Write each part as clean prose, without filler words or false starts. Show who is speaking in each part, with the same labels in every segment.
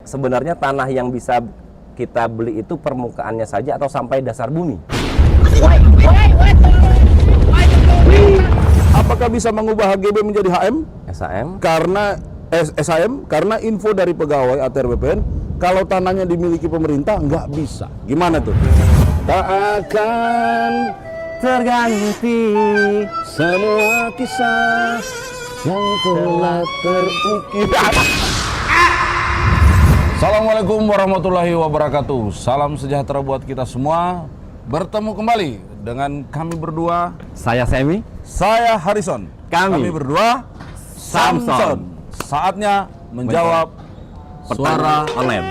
Speaker 1: sebenarnya tanah yang bisa kita beli itu permukaannya saja atau sampai dasar bumi?
Speaker 2: Apakah bisa mengubah HGB menjadi HM?
Speaker 1: SAM?
Speaker 2: Karena SAM, karena info dari pegawai ATR BPN, kalau tanahnya dimiliki pemerintah nggak bisa. Gimana tuh? Tak akan
Speaker 1: Terganti
Speaker 2: semua kisah yang telah terukir. Assalamualaikum warahmatullahi wabarakatuh. Salam sejahtera buat kita semua. Bertemu kembali dengan kami berdua.
Speaker 1: Saya Semi.
Speaker 2: Saya Harrison.
Speaker 1: Kami
Speaker 2: berdua
Speaker 1: Samson.
Speaker 2: Saatnya menjawab suara
Speaker 1: online.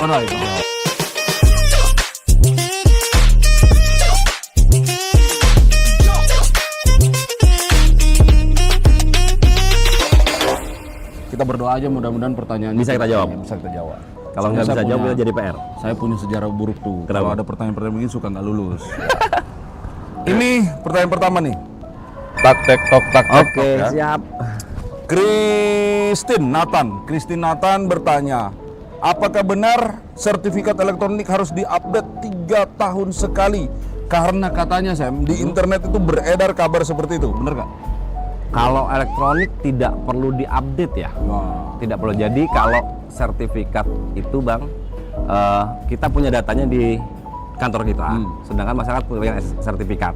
Speaker 2: Kita berdoa aja mudah-mudahan pertanyaan
Speaker 1: Bisa kita jawab.
Speaker 2: Bisa kita jawab.
Speaker 1: Kalau nggak bisa jawab, kita jadi PR.
Speaker 2: Saya punya sejarah buruk tuh.
Speaker 1: Kenapa?
Speaker 2: Kalau ada pertanyaan-pertanyaan begini suka nggak lulus. Ini pertanyaan pertama nih. Tak tek tok tak tek
Speaker 1: Oke,
Speaker 2: tok, ya.
Speaker 1: siap.
Speaker 2: Christine Nathan bertanya, apakah benar sertifikat elektronik harus diupdate 3 tahun sekali? Karena katanya Sam, di internet itu beredar kabar seperti itu, bener nggak?
Speaker 1: Kalau elektronik tidak perlu diupdate ya. Tidak perlu. Jadi kalau sertifikat itu Bang, kita punya datanya di kantor kita, sedangkan masyarakat punya sertifikat.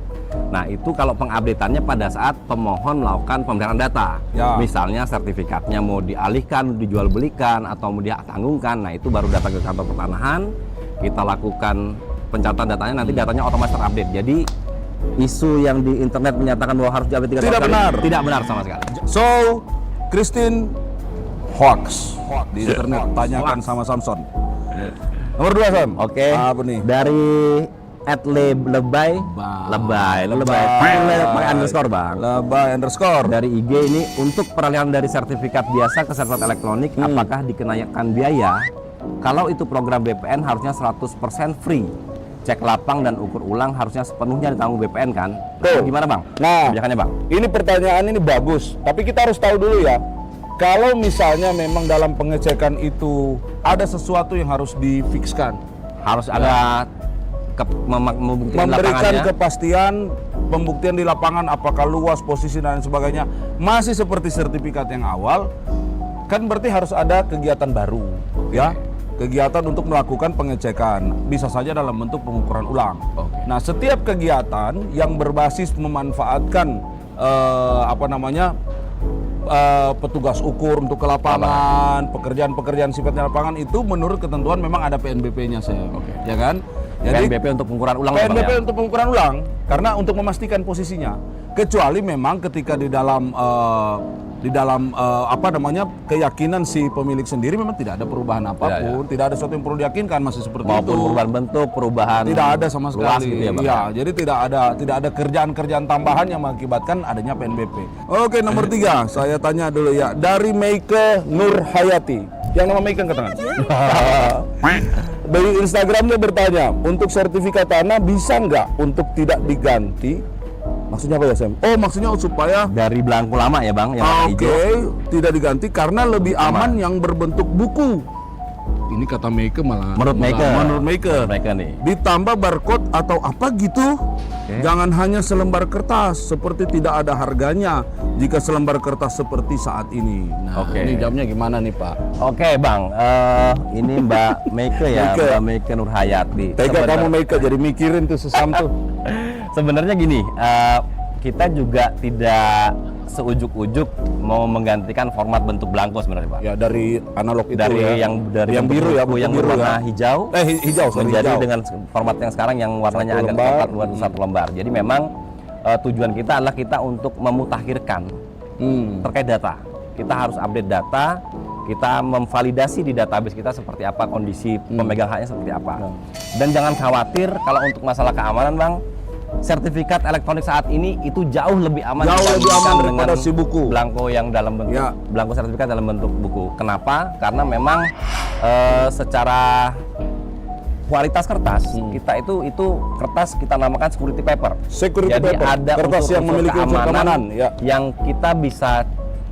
Speaker 1: Nah itu kalau pengupdateannya pada saat pemohon melakukan pemeliharaan data, misalnya sertifikatnya mau dialihkan, dijual belikan, atau mau ditanggungkan, nah itu baru datang ke kantor pertanahan, kita lakukan pencatatan datanya, nanti datanya otomatis terupdate. Jadi isu yang di internet menyatakan bahwa harus diupdate 3 tahun
Speaker 2: Tidak
Speaker 1: sekali,
Speaker 2: benar.
Speaker 1: tidak benar sama sekali.
Speaker 2: So, Christine hoax di internet. Tanyakan sama Samson. Nomor 2 Sam.
Speaker 1: Oke.
Speaker 2: Apa nih?
Speaker 1: Dari @lebay pakai underscore Bang.
Speaker 2: Lebay underscore.
Speaker 1: Dari IG ini, untuk peralihan dari sertifikat biasa ke sertifikat elektronik, apakah dikenakan biaya? Kalau itu program BPN harusnya 100% free. Cek lapang dan ukur ulang harusnya sepenuhnya ditanggung BPN kan?
Speaker 2: Tuh.
Speaker 1: Gimana Bang?
Speaker 2: Nah,
Speaker 1: Kebijakannya Bang?
Speaker 2: ini pertanyaan ini bagus, tapi kita harus tahu dulu ya. Kalau misalnya memang dalam pengecekan itu ada sesuatu yang harus difikskan,
Speaker 1: Harus ada membuktikan
Speaker 2: memberikan
Speaker 1: lapangannya.
Speaker 2: kepastian pembuktian di lapangan apakah luas, posisi dan sebagainya masih seperti sertifikat yang awal, kan berarti harus ada kegiatan baru, ya. Kegiatan untuk melakukan pengecekan, bisa saja dalam bentuk pengukuran ulang. Nah, setiap kegiatan yang berbasis memanfaatkan petugas ukur untuk ke lapangan, pekerjaan-pekerjaan sifatnya lapangan itu menurut ketentuan memang ada PNBP-nya saya, ya kan? Jadi
Speaker 1: PNBP untuk pengukuran ulang.
Speaker 2: PNBP
Speaker 1: Bang, ya?
Speaker 2: untuk pengukuran ulang, karena untuk memastikan posisinya. Kecuali memang ketika di dalam keyakinan si pemilik sendiri memang tidak ada perubahan apapun, tidak ada sesuatu yang perlu diyakinkan, masih seperti
Speaker 1: Maupun
Speaker 2: itu.
Speaker 1: perubahan bentuk, perubahan
Speaker 2: Tidak ada sama
Speaker 1: luas
Speaker 2: sekali.
Speaker 1: gitu ya Bang?
Speaker 2: Iya, jadi tidak ada kerjaan-kerjaan tambahan yang mengakibatkan adanya PNBP. Oke, nomor 3, saya tanya dulu ya, dari Meike Nur Hayati. Yang nama Meike angkat tangan. Dari Instagram dia bertanya, untuk sertifikat tanah bisa nggak untuk tidak diganti? Maksudnya apa ya Sam? Oh, maksudnya supaya
Speaker 1: Dari belangku lama ya Bang, yang warna hijau.
Speaker 2: tidak diganti karena lebih aman yang berbentuk buku. Ini kata Meike malah.
Speaker 1: Menurut Meike.
Speaker 2: Menurut Meike.
Speaker 1: Mereka nih.
Speaker 2: Ditambah barcode atau apa gitu. Jangan hanya selembar kertas, seperti tidak ada harganya jika selembar kertas seperti saat ini. Nah, ini jawabnya gimana nih Pak?
Speaker 1: Oke Bang, ini Mbak Meike ya,
Speaker 2: Meike.
Speaker 1: Mbak Meike Nur Hayati.
Speaker 2: Tega kamu Meike jadi mikirin tuh sesam tuh.
Speaker 1: Sebenarnya gini, kita juga tidak seujuk-ujuk mau menggantikan format bentuk belangko sebenarnya Pak.
Speaker 2: Ya dari analog itu
Speaker 1: Dari
Speaker 2: ya.
Speaker 1: dari
Speaker 2: yang
Speaker 1: bentuk
Speaker 2: biru ya,
Speaker 1: buku yang
Speaker 2: biru
Speaker 1: berwarna
Speaker 2: ya.
Speaker 1: hijau,
Speaker 2: Hijau, sorry,
Speaker 1: menjadi
Speaker 2: hijau.
Speaker 1: dengan format yang sekarang yang warnanya
Speaker 2: Satu
Speaker 1: agak
Speaker 2: lembar.
Speaker 1: coklat, satu lembar. Jadi memang tujuan kita adalah kita untuk memutakhirkan terkait data. Kita harus update data, kita memvalidasi di database kita seperti apa kondisi pemegang haknya seperti apa. Dan jangan khawatir kalau untuk masalah keamanan Bang, sertifikat elektronik saat ini itu jauh lebih aman dibandingkan
Speaker 2: daripada si buku.
Speaker 1: belangko yang dalam bentuk belangko sertifikat dalam bentuk buku. Kenapa? Karena memang secara kualitas kertas kita itu kertas kita namakan security paper.
Speaker 2: Security
Speaker 1: Jadi
Speaker 2: paper,
Speaker 1: ada
Speaker 2: kertas yang memiliki unsur keamanan, ya.
Speaker 1: yang kita bisa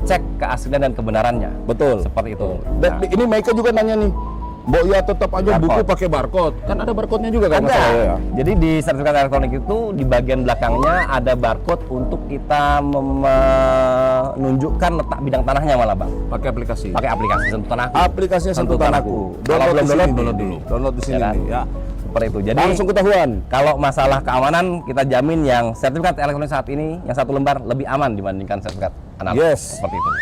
Speaker 1: cek keaslian dan kebenarannya.
Speaker 2: Betul.
Speaker 1: Seperti itu.
Speaker 2: Ini Meike juga nanya nih, Mbok ya tetap aja buku
Speaker 1: Barcode.
Speaker 2: pakai barcode. Kan ada barcode-nya juga kan
Speaker 1: Ada.
Speaker 2: masalahnya ya.
Speaker 1: Jadi di sertifikat elektronik itu di bagian belakangnya ada barcode untuk kita menunjukkan letak bidang tanahnya malah bang.
Speaker 2: Pakai aplikasi.
Speaker 1: Pakai aplikasi Sentuh Tanahku.
Speaker 2: Aplikasinya Sentuh Tanahku.
Speaker 1: Kalau belum
Speaker 2: di sini
Speaker 1: download,
Speaker 2: nih.
Speaker 1: download dulu.
Speaker 2: Download di sini
Speaker 1: Ya kan?
Speaker 2: nih ya.
Speaker 1: Seperti itu. Jadi
Speaker 2: Langsung ketahuan.
Speaker 1: kalau masalah keamanan kita jamin yang sertifikat elektronik saat ini yang satu lembar lebih aman dibandingkan sertifikat analog.
Speaker 2: Yes.
Speaker 1: Seperti itu.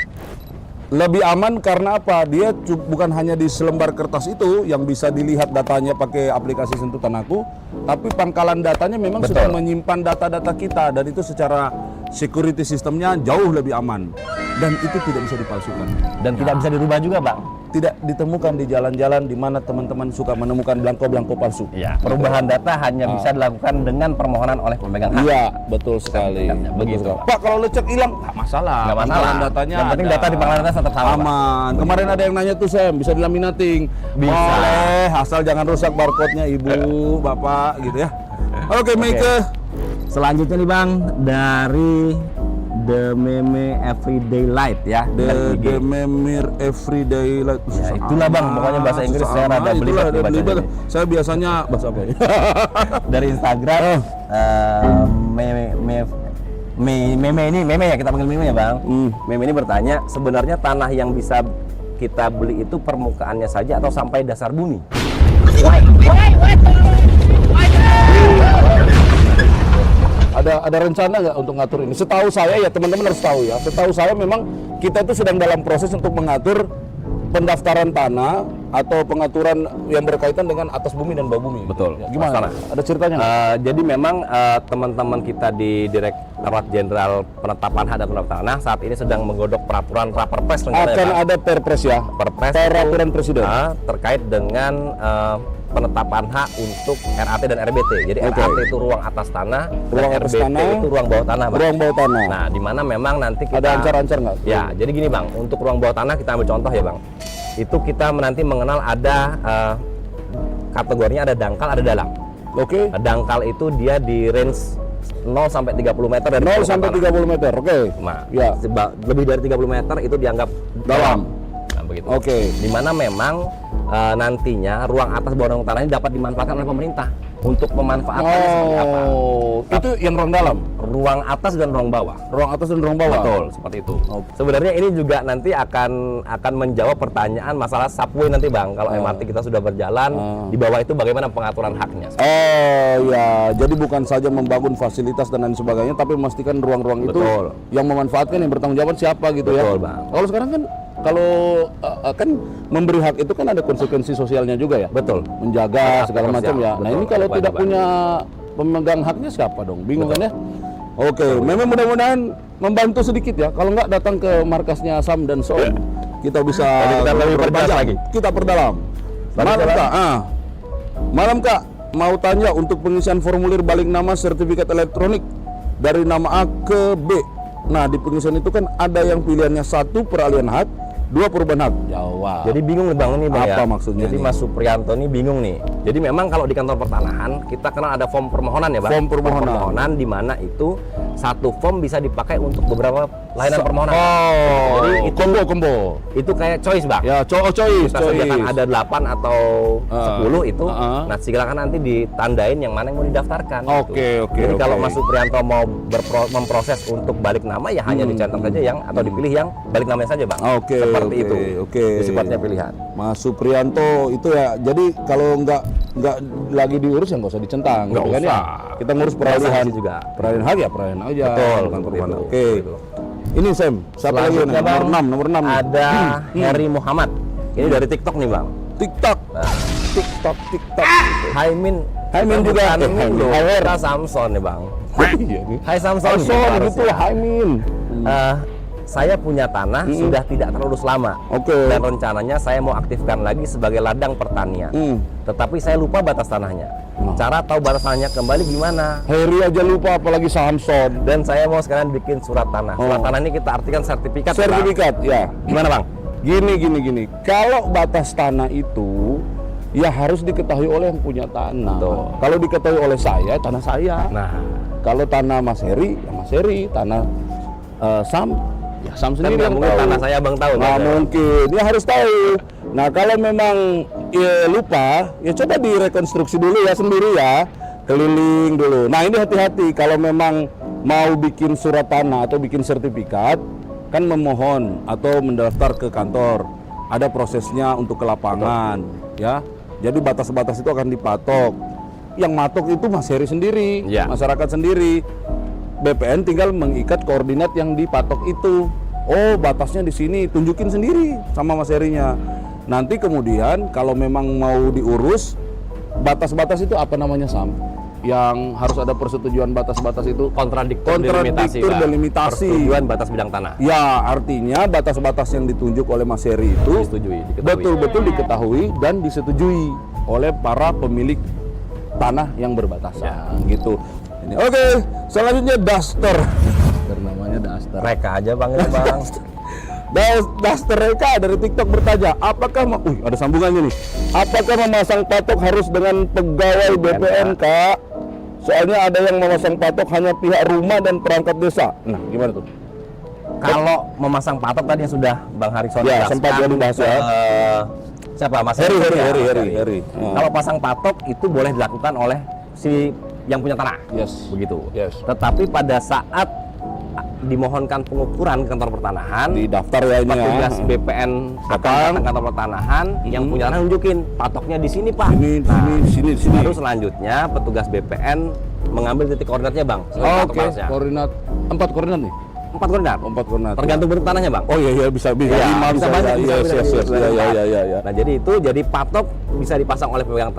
Speaker 2: Lebih aman karena apa? Dia bukan hanya di selembar kertas itu yang bisa dilihat datanya pakai aplikasi Sentuh Tanahku, tapi pangkalan datanya memang
Speaker 1: Betul.
Speaker 2: sudah menyimpan data-data kita dan itu secara security sistemnya jauh lebih aman dan itu tidak bisa dipalsukan.
Speaker 1: Dan tidak bisa dirubah juga bang.
Speaker 2: Tidak ditemukan di jalan-jalan di mana teman-teman suka menemukan belangko-belangko palsu.
Speaker 1: Iya. Perubahan data hanya bisa dilakukan dengan permohonan oleh pemegang hak.
Speaker 2: Iya, betul sekali.
Speaker 1: Sertifikatnya, begitu,
Speaker 2: Betul.
Speaker 1: Pak.
Speaker 2: Pak, kalau lecek hilang, nggak masalah.
Speaker 1: Nggak masalah.
Speaker 2: Pangkalan datanya
Speaker 1: Yang penting
Speaker 2: ada.
Speaker 1: data di pangkalan data tetap sama, Pak.
Speaker 2: Aman. Kemarin ada yang nanya tuh, Sam, bisa dilaminating?
Speaker 1: Bisa.
Speaker 2: Boleh, asal jangan rusak barcode-nya Ibu, Bapak, gitu ya. Oke, Meike.
Speaker 1: Selanjutnya nih bang dari The Meme Everyday Light ya.
Speaker 2: The
Speaker 1: dari IG.
Speaker 2: Memir Everyday Light.
Speaker 1: Ya, itulah, Bang. Pokoknya bahasa Inggris saya rada belibet nih bacanya.
Speaker 2: Saya biasanya bahasa apa ya?
Speaker 1: Dari Instagram meme ini ya, kita panggil meme ya bang. Meme ini bertanya, sebenarnya tanah yang bisa kita beli itu permukaannya saja atau sampai dasar bumi?
Speaker 2: Ada rencana nggak untuk ngatur ini? Setahu saya ya, teman-teman harus tahu ya. Setahu saya memang kita itu sedang dalam proses untuk mengatur pendaftaran tanah atau pengaturan yang berkaitan dengan atas bumi dan bawah bumi.
Speaker 1: Betul.
Speaker 2: Ya, gimana?
Speaker 1: Masalah.
Speaker 2: Ada ceritanya nggak?
Speaker 1: Jadi memang teman-teman kita di Direktorat Jenderal Penetapan Hak dan Pendaftaran Tanah saat ini sedang menggodok peraturan Raperpres rencananya,
Speaker 2: Akan
Speaker 1: Pak.
Speaker 2: ada perpres ya?
Speaker 1: Perpres
Speaker 2: Peraturan
Speaker 1: itu,
Speaker 2: Presiden.
Speaker 1: terkait dengan penetapan hak untuk RAT dan RBT. Jadi
Speaker 2: Oke.
Speaker 1: RAT itu ruang atas tanah,
Speaker 2: Ruang
Speaker 1: dan
Speaker 2: atas
Speaker 1: RBT
Speaker 2: tanah,
Speaker 1: itu ruang bawah tanah, Bang.
Speaker 2: Ruang bawah tanah.
Speaker 1: Nah, di mana memang nanti kita
Speaker 2: Ada ancar-ancar nggak?
Speaker 1: Ya, jadi gini Bang, untuk ruang bawah tanah kita ambil contoh ya Bang. Itu kita nanti mengenal ada kategorinya ada dangkal, ada dalam.
Speaker 2: Oke.
Speaker 1: Dangkal itu dia di range 0 sampai 30 meter dari
Speaker 2: 0
Speaker 1: permukaan
Speaker 2: sampai
Speaker 1: tanah.
Speaker 2: 30 meter. Oke.
Speaker 1: Nah,
Speaker 2: Ya.
Speaker 1: lebih dari 30 meter itu dianggap
Speaker 2: Dalam.
Speaker 1: Nah, begitu.
Speaker 2: Oke.
Speaker 1: Di mana memang nantinya ruang atas bawah tanah ini dapat dimanfaatkan oleh pemerintah untuk pemanfaatannya seperti apa?
Speaker 2: Oh, itu yang ruang dalam,
Speaker 1: Ruang atas dan ruang bawah.
Speaker 2: ruang atas dan ruang bawah.
Speaker 1: Betul, seperti itu.
Speaker 2: Oke.
Speaker 1: Sebenarnya ini juga nanti akan menjawab pertanyaan masalah subway nanti Bang. Kalau MRT kita sudah berjalan, di bawah itu bagaimana pengaturan haknya?
Speaker 2: Oh ya, jadi bukan saja membangun fasilitas dan lain sebagainya, tapi memastikan ruang-ruang itu
Speaker 1: Betul.
Speaker 2: yang memanfaatkan, yang bertanggung jawab siapa gitu ya.
Speaker 1: Betul, Bang.
Speaker 2: Kalau sekarang kan, kalau kan memberi hak itu kan ada konsekuensi sosialnya juga ya.
Speaker 1: Betul.
Speaker 2: Menjaga
Speaker 1: Hak
Speaker 2: segala macam
Speaker 1: sosial,
Speaker 2: ya. Nah
Speaker 1: betul,
Speaker 2: ini kalau
Speaker 1: kewajiban.
Speaker 2: tidak punya pemegang haknya siapa dong? Bingung
Speaker 1: Betul.
Speaker 2: kan ya? Oke, memang mudah-mudahan membantu sedikit ya. Kalau nggak datang ke markasnya Sam dan Son, kita bisa
Speaker 1: Jadi kita lebih perjelas
Speaker 2: perpanjang.
Speaker 1: lagi.
Speaker 2: Kita perdalam.
Speaker 1: Lanjut,
Speaker 2: Malam
Speaker 1: Pak.
Speaker 2: Kak, malam Kak, mau tanya untuk pengisian formulir balik nama sertifikat elektronik dari nama A ke B. Nah di pengisian itu kan ada yang pilihannya 1 peralihan hak, 2 perubahan hak. Jawab.
Speaker 1: Jadi bingung nih Bang ini Bang
Speaker 2: Apa
Speaker 1: ya.
Speaker 2: maksudnya
Speaker 1: Jadi
Speaker 2: nih?
Speaker 1: Mas Supriyanto ini bingung nih. Jadi memang kalau di kantor pertanahan kita kenal ada form permohonan ya Bang.
Speaker 2: Form permohonan.
Speaker 1: di mana itu satu form bisa dipakai untuk beberapa layanan permohonan.
Speaker 2: Oh,
Speaker 1: Jadi itu
Speaker 2: combo.
Speaker 1: itu kayak choice Bang.
Speaker 2: Ya, choice.
Speaker 1: Kita sediakan ada 8 atau 10 itu. Nah, silakan nanti ditandain yang mana yang mau didaftarkan.
Speaker 2: Oke, oke,
Speaker 1: Jadi
Speaker 2: oke.
Speaker 1: kalau Mas Supriyanto mau memproses untuk balik nama ya hanya dicantum saja yang atau dipilih yang balik namanya saja Bang.
Speaker 2: Oke,
Speaker 1: Seperti
Speaker 2: oke,
Speaker 1: itu.
Speaker 2: oke.
Speaker 1: Itu sifatnya pilihan.
Speaker 2: Mas Supriyanto itu ya. Jadi kalau nggak lagi diurus ya nggak usah dicentang,
Speaker 1: Nggak
Speaker 2: gitu kan ya.
Speaker 1: usah.
Speaker 2: Kita ngurus peralihan
Speaker 1: Biasa juga.
Speaker 2: Peralihan hak ya peralihan aja.
Speaker 1: Betul,
Speaker 2: bukan
Speaker 1: seperti
Speaker 2: perubahan.
Speaker 1: itu.
Speaker 2: Oke.
Speaker 1: Seperti itu.
Speaker 2: Ini Sam, siapa lagi
Speaker 1: Selanjutnya
Speaker 2: nomor
Speaker 1: Bang,
Speaker 2: 6, nomor 6 nih.
Speaker 1: ada Heri Muhammad. Ini dari TikTok nih Bang.
Speaker 2: TikTok.
Speaker 1: Nah,
Speaker 2: TikTok.
Speaker 1: Hai Min.
Speaker 2: Hai Min
Speaker 1: Kita
Speaker 2: juga.
Speaker 1: bukan
Speaker 2: Hai
Speaker 1: Min
Speaker 2: Min.
Speaker 1: loh.
Speaker 2: Hai Her.
Speaker 1: Kita Samson nih Bang.
Speaker 2: Iya nih.
Speaker 1: Hai Samson.
Speaker 2: Samson
Speaker 1: gitu
Speaker 2: gitu,
Speaker 1: harusnya.
Speaker 2: Hai Min.
Speaker 1: Saya punya tanah sudah tidak terurus lama.
Speaker 2: Oke.
Speaker 1: Dan rencananya saya mau aktifkan lagi sebagai ladang pertanian. Tetapi saya lupa batas tanahnya. Cara tahu batas tanahnya kembali gimana?
Speaker 2: Heri aja lupa apalagi Samson.
Speaker 1: Dan saya mau sekarang bikin surat tanah. Surat tanah ini kita artikan sertifikat. Bang.
Speaker 2: Sertifikat, ya.
Speaker 1: Gimana Bang?
Speaker 2: Gini. Kalau batas tanah itu ya harus diketahui oleh yang punya tanah.
Speaker 1: Betul.
Speaker 2: Kalau diketahui oleh saya, tanah saya.
Speaker 1: Nah,
Speaker 2: Kalau tanah Mas Heri, ya Mas Heri. Tanah Sam, ya Sam
Speaker 1: kan
Speaker 2: sendiri
Speaker 1: nggak
Speaker 2: yang
Speaker 1: mungkin
Speaker 2: tahu.
Speaker 1: tanah saya Bang tahu.
Speaker 2: Nggak
Speaker 1: kan?
Speaker 2: mungkin, dia harus tahu. Nah kalau memang lupa, ya coba direkonstruksi dulu ya sendiri ya, keliling dulu. Nah ini hati-hati kalau memang mau bikin surat tanah atau bikin sertifikat, kan memohon atau mendaftar ke kantor. Ada prosesnya untuk ke lapangan, ya. Jadi batas-batas itu akan dipatok. Yang matok itu Mas Heri sendiri,
Speaker 1: Ya.
Speaker 2: masyarakat sendiri. BPN tinggal mengikat koordinat yang dipatok itu. Oh batasnya di sini, tunjukin sendiri sama Mas Herinya. Nanti kemudian kalau memang mau diurus batas-batas itu apa namanya Sam? Yang harus ada persetujuan batas-batas itu
Speaker 1: Kontradiktor
Speaker 2: delimitasi.
Speaker 1: Persetujuan batas bidang tanah.
Speaker 2: Ya artinya batas-batas yang ditunjuk oleh Mas Heri itu
Speaker 1: Disetujui, diketahui.
Speaker 2: betul-betul diketahui dan disetujui oleh para pemilik tanah yang berbatasan gitu. Ini oke, selanjutnya Duster. Namanya Duster.
Speaker 1: Mereka aja Bang ya Bang.
Speaker 2: Duster Reka dari TikTok bertanya, apakah ada sambungannya nih. Apakah memasang patok harus dengan pegawai BPN, Kak? Soalnya ada yang memasang patok hanya pihak rumah dan perangkat desa. Nah, gimana tuh?
Speaker 1: Kalau memasang patok tadi yang sudah Bang Harikson
Speaker 2: Ya,
Speaker 1: jelaskan,
Speaker 2: sempat dia dibahas ya.
Speaker 1: Siapa Mas
Speaker 2: Heri.
Speaker 1: Heri. Kalau pasang patok itu boleh dilakukan oleh si yang punya tanah.
Speaker 2: Yes.
Speaker 1: Begitu.
Speaker 2: Yes.
Speaker 1: Tetapi pada saat dimohonkan pengukuran ke kantor pertanahan,
Speaker 2: Di daftar ya ini ya.
Speaker 1: petugas BPN akan datang ke kantor pertanahan yang punya tanah nunjukin patoknya di sini Pak.
Speaker 2: Sini.
Speaker 1: Baru selanjutnya petugas BPN mengambil titik koordinatnya Bang. sesuai patok
Speaker 2: Oke,
Speaker 1: batasnya.
Speaker 2: koordinat 4 koordinat nih.
Speaker 1: 4 koordinat.
Speaker 2: 4 koordinat.
Speaker 1: Tergantung bentuk tanahnya Bang.
Speaker 2: Oh iya bisa
Speaker 1: Ya, bisa banyak, bisa
Speaker 2: ya.
Speaker 1: Nah jadi itu jadi patok bisa dipasang oleh pemegang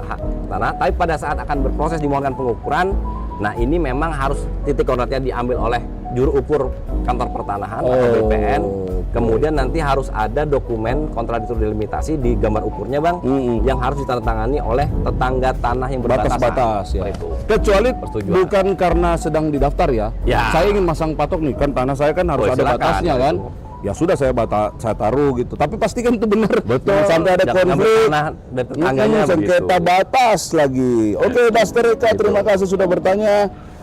Speaker 1: tanah, tapi pada saat akan berproses dimohonkan pengukuran, nah ini memang harus titik koordinatnya diambil oleh juru ukur kantor pertanahan atau BPN. Kemudian nanti harus ada dokumen kontradiktor delimitasi di gambar ukurnya Bang, yang harus ditandatangani oleh tetangga tanah yang berbatasan.
Speaker 2: Batas-batas ya.
Speaker 1: Seperti itu.
Speaker 2: Kecuali
Speaker 1: Persetujuan.
Speaker 2: bukan karena sedang didaftar ya.
Speaker 1: Ya.
Speaker 2: Saya ingin masang patok nih, kan tanah saya kan harus
Speaker 1: Oh,
Speaker 2: ada
Speaker 1: silakan,
Speaker 2: batasnya kan.
Speaker 1: itu.
Speaker 2: Ya sudah saya taruh gitu. Tapi pastikan itu benar.
Speaker 1: Betul.
Speaker 2: Jangan sampai ada
Speaker 1: Jangan
Speaker 2: konflik.
Speaker 1: tanah dan tetangganya
Speaker 2: Sengketa
Speaker 1: begitu.
Speaker 2: batas lagi. Oke, Duster Reka, terima kasih sudah bertanya.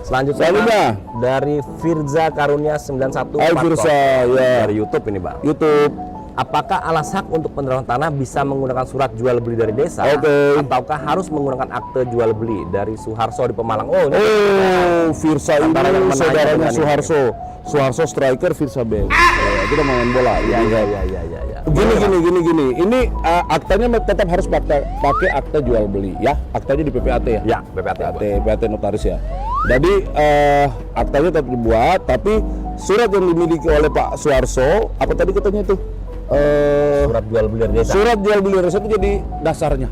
Speaker 1: Selanjutnya
Speaker 2: Selanjutnya.
Speaker 1: dari Firza Karunia 91.
Speaker 2: Hai Firza, ya.
Speaker 1: Dari YouTube ini Bang.
Speaker 2: YouTube.
Speaker 1: Apakah alas hak untuk penerapan tanah bisa menggunakan surat jual beli dari desa,
Speaker 2: Oke.
Speaker 1: ataukah harus menggunakan akte jual beli dari Suharso di Pemalang? Oh, ini
Speaker 2: Firza ini
Speaker 1: Antara yang menanya
Speaker 2: saudaranya
Speaker 1: dengan ini.
Speaker 2: Suharso. Suharso striker, Firza bek. Kita main bola.
Speaker 1: ya.
Speaker 2: Gini. Ini aktanya tetap harus pakai akta jual beli ya. Aktanya di PPAT ya.
Speaker 1: Ya, PPAT.
Speaker 2: PPAT notaris ya. Jadi aktanya tetap dibuat, tapi surat yang dimiliki oleh Pak Suharso, apa tadi katanya itu?
Speaker 1: Surat jual beli dari desa.
Speaker 2: Surat jual beli desa itu jadi dasarnya.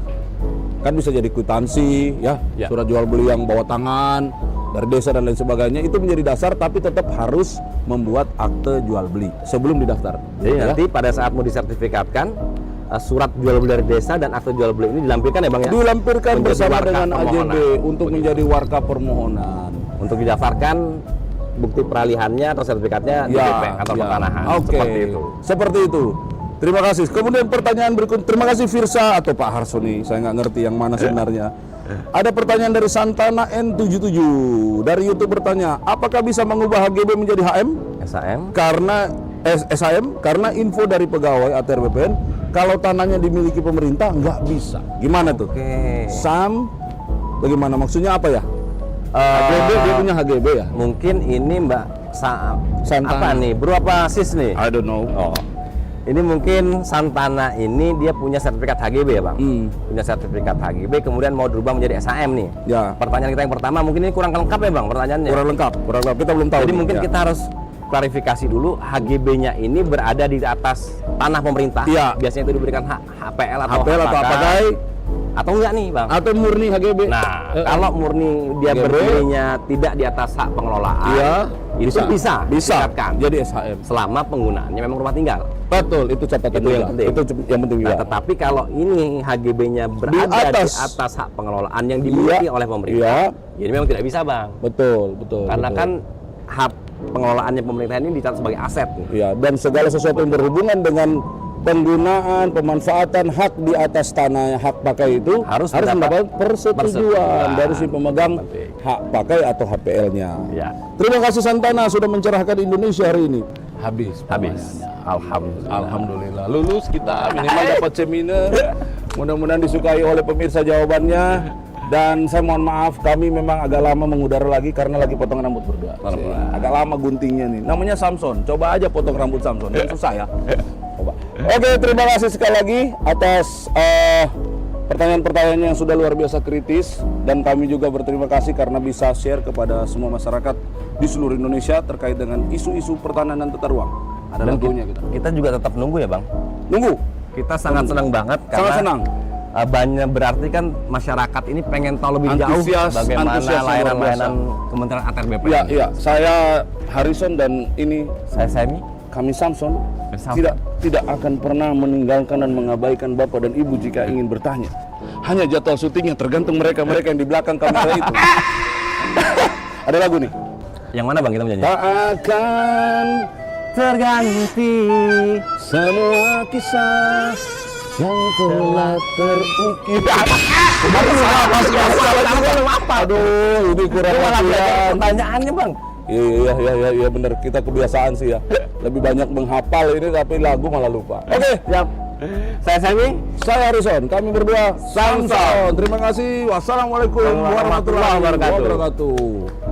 Speaker 2: Kan bisa jadi kwitansi ya,
Speaker 1: Ya.
Speaker 2: surat jual beli yang bawa tangan dari desa dan lain sebagainya, itu menjadi dasar, tapi tetap harus membuat akte jual beli sebelum didaftar.
Speaker 1: Jadi
Speaker 2: Ya.
Speaker 1: nanti pada saat mau disertifikatkan, surat jual beli dari desa dan akte jual beli ini dilampirkan ya Bang ya?
Speaker 2: Dilampirkan
Speaker 1: Menjadi
Speaker 2: bersama
Speaker 1: warka
Speaker 2: dengan
Speaker 1: permohonan.
Speaker 2: AJB untuk menjadi warka permohonan.
Speaker 1: Untuk didaftarkan bukti peralihannya atau sertifikatnya di BP, kantor pertanahan.
Speaker 2: Oke. Seperti itu. Terima kasih. Kemudian pertanyaan berikut. Terima kasih Firsa atau Pak Harsoni. Saya nggak ngerti yang mana sebenarnya. Ada pertanyaan dari Santana N77 dari YouTube bertanya, apakah bisa mengubah HGB menjadi HM?
Speaker 1: SAM.
Speaker 2: Karena SAM karena info dari pegawai ATR BPN kalau tanahnya dimiliki pemerintah nggak bisa. Gimana tuh?
Speaker 1: Oke.
Speaker 2: Sam, bagaimana maksudnya apa ya? HGB dia punya HGB ya?
Speaker 1: Mungkin ini Mbak
Speaker 2: Santana.
Speaker 1: apa nih? Berapa sis nih?
Speaker 2: I don't know.
Speaker 1: Oh. Ini mungkin Santana ini dia punya sertifikat HGB ya Bang? Punya sertifikat HGB kemudian mau dirubah menjadi SAM nih.
Speaker 2: Ya.
Speaker 1: Pertanyaan kita yang pertama mungkin ini kurang lengkap ya Bang pertanyaannya?
Speaker 2: Kurang lengkap. Kita belum tahu.
Speaker 1: Jadi
Speaker 2: nih.
Speaker 1: mungkin
Speaker 2: Ya.
Speaker 1: kita harus klarifikasi dulu HGB-nya ini berada di atas tanah pemerintah.
Speaker 2: Iya.
Speaker 1: Biasanya itu diberikan HPL atau
Speaker 2: HPL atau
Speaker 1: hak
Speaker 2: apa
Speaker 1: pakai. Atau enggak nih Bang?
Speaker 2: atau murni HGB.
Speaker 1: Nah, kalau murni dia
Speaker 2: HGB,
Speaker 1: berdirinya tidak di atas hak pengelolaan,
Speaker 2: Iya,
Speaker 1: itu bisa ditingkatkan.
Speaker 2: jadi SHM.
Speaker 1: Selama penggunaannya memang rumah tinggal.
Speaker 2: Betul, itu catatan
Speaker 1: Itu yang
Speaker 2: juga.
Speaker 1: penting.
Speaker 2: Itu yang penting
Speaker 1: Nah,
Speaker 2: juga.
Speaker 1: tetapi kalau ini HGB-nya berada di
Speaker 2: atas.
Speaker 1: atas hak pengelolaan yang dimiliki
Speaker 2: Iya,
Speaker 1: oleh pemerintah,
Speaker 2: iya.
Speaker 1: jadi memang tidak bisa Bang.
Speaker 2: Betul.
Speaker 1: Karena
Speaker 2: betul.
Speaker 1: kan hak pengelolaannya pemerintah ini dicatat sebagai aset nih.
Speaker 2: Iya, dan segala sesuatu yang berhubungan dengan penggunaan, pemanfaatan hak di atas tanah hak pakai itu
Speaker 1: Harus
Speaker 2: mendapat
Speaker 1: mendapat
Speaker 2: persetujuan dari si pemegang
Speaker 1: Penting.
Speaker 2: hak pakai atau HPL-nya.
Speaker 1: Ya.
Speaker 2: Terima kasih Santana sudah mencerahkan Indonesia hari ini. Habis.
Speaker 1: Habis.
Speaker 2: pertanyaannya. Alhamdulillah lulus kita, minimal dapat seminar. Mudah-mudahan disukai oleh pemirsa jawabannya. Dan saya mohon maaf, kami memang agak lama mengudara lagi karena lagi potong rambut berdua. Agak lama guntingnya nih. Namanya Samson. Coba aja potong rambut Samson. Yang susah ya. Coba. Oke, terima kasih sekali lagi atas pertanyaan-pertanyaan yang sudah luar biasa kritis, dan kami juga berterima kasih karena bisa share kepada semua masyarakat di seluruh Indonesia terkait dengan isu-isu pertahanan dan tata ruang. Ada lagunya
Speaker 1: Kita juga tetap nunggu ya Bang.
Speaker 2: Nunggu.
Speaker 1: Kita sangat senang banget karena
Speaker 2: Sangat senang.
Speaker 1: Banyak berarti kan masyarakat ini pengen tahu lebih
Speaker 2: Antusias,
Speaker 1: jauh bagaimana
Speaker 2: antusias luar
Speaker 1: layanan-layanan Kementerian ATR BPN.
Speaker 2: Iya. Saya Harrison dan ini
Speaker 1: Saya Semi.
Speaker 2: kami Samson
Speaker 1: Samson.
Speaker 2: tidak akan pernah meninggalkan dan mengabaikan Bapak dan Ibu jika ingin bertanya. Hanya jadwal syutingnya tergantung mereka yang di belakang kamera itu. Ada lagu nih.
Speaker 1: Yang mana Bang kita menyanyi?
Speaker 2: Tak akan
Speaker 1: Terganti
Speaker 2: semua kisah yang telah terukir. Aduh, ini kurang latihan.
Speaker 1: Pertanyaannya Bang.
Speaker 2: Iya bener, kita kebiasaan sih ya. Lebih banyak menghafal ini tapi lagu malah lupa. Oke,
Speaker 1: Siap. Saya Semi.
Speaker 2: saya Harrison, kami berdua Samson. Terima kasih. Wassalamualaikum warahmatullahi wabarakatuh.